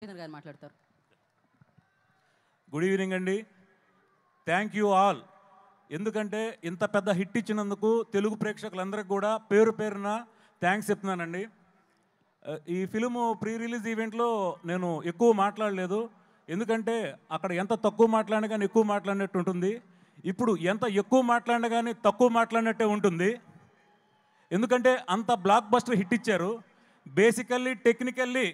గారు మాట్లాడతారు. Good evening అండి. Thank you all. ఎందుకంటే ఇంత పెద్ద హిట్ ఇచ్చినందుకు తెలుగు ప్రేక్షకులందరికీ కూడా పేరు పేరున థ్యాంక్స్ చెప్తున్నానండి. ఈ ఫిలిము ప్రీ రిలీజ్ ఈవెంట్లో నేను ఎక్కువ మాట్లాడలేదు, ఎందుకంటే అక్కడ ఎంత తక్కువ మాట్లాడినా కానీ ఎక్కువ మాట్లాడినట్టు ఉంటుంది. ఇప్పుడు ఎంత ఎక్కువ మాట్లాడినా కానీ తక్కువ మాట్లాడినట్టే ఉంటుంది, ఎందుకంటే అంత బ్లాక్ బస్టర్ హిట్ ఇచ్చారు. Basically, technically,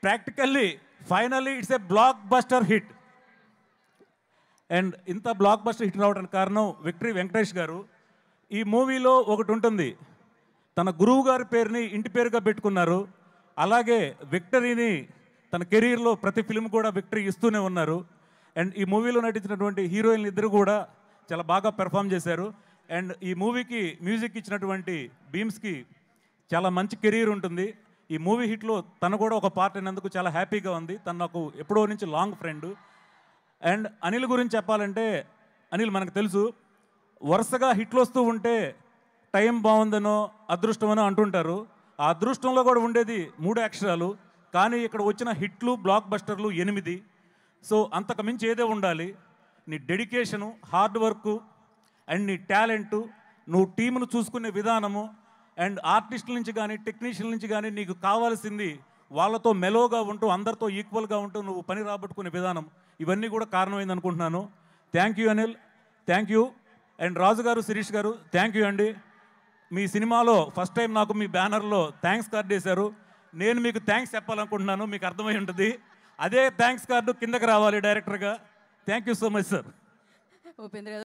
practically, finally it's a block buster hit. And ఇంత బ్లాక్ బస్టర్ హిట్ రావడానికి కారణం విక్టరీ వెంకటేష్ గారు. ఈ మూవీలో ఒకటి ఉంటుంది, తన గురువు గారి పేరుని ఇంటి పేరుగా పెట్టుకున్నారు. అలాగే విక్టరీని తన కెరీర్లో ప్రతి ఫిల్మ్ కూడా విక్టరీ ఇస్తూనే ఉన్నారు. అండ్ ఈ మూవీలో నటించినటువంటి హీరోయిన్లు ఇద్దరు కూడా చాలా బాగా పెర్ఫామ్ చేశారు. అండ్ ఈ మూవీకి మ్యూజిక్ ఇచ్చినటువంటి బీమ్స్కి చాలా మంచి కెరీర్ ఉంటుంది. ఈ మూవీ హిట్లో తను కూడా ఒక పార్ట్ అయినందుకు చాలా హ్యాపీగా ఉంది. తను నాకు ఎప్పుడో నుంచి లాంగ్ ఫ్రెండ్. అండ్ అనిల్ గురించి చెప్పాలంటే, అనిల్ మనకు తెలుసు, వరుసగా హిట్లు వస్తూ ఉంటే టైం బాగుందనో అదృష్టమనో అంటుంటారు. ఆ అదృష్టంలో కూడా ఉండేది 3 అక్షరాలు, కానీ ఇక్కడ వచ్చిన హిట్లు బ్లాక్ బస్టర్లు 8. సో అంతకు మించి ఏదే ఉండాలి, నీ డెడికేషను, హార్డ్ వర్కు అండ్ నీ టాలెంటు, నువ్వు టీమును చూసుకునే విధానము, అండ్ ఆర్టిస్టుల నుంచి కానీ టెక్నీషియన్ల నుంచి కానీ నీకు కావాల్సింది వాళ్ళతో మెలోగా ఉంటూ అందరితో ఈక్వల్గా ఉంటూ నువ్వు పని రాబట్టుకునే విధానం, ఇవన్నీ కూడా కారణమైంది అనుకుంటున్నాను. Thank you Anil, thank you. And Raju గారు, శిరీష్ గారు, థ్యాంక్ యూ అండి. మీ సినిమాలో ఫస్ట్ టైం నాకు మీ బ్యానర్లో థ్యాంక్స్ కార్డు వేశారు. నేను మీకు థ్యాంక్స్ చెప్పాలనుకుంటున్నాను, మీకు అర్థమై ఉంటుంది. అదే థ్యాంక్స్ కార్డు కిందకి రావాలి డైరెక్టర్గా. Thank you so much sir. Upendra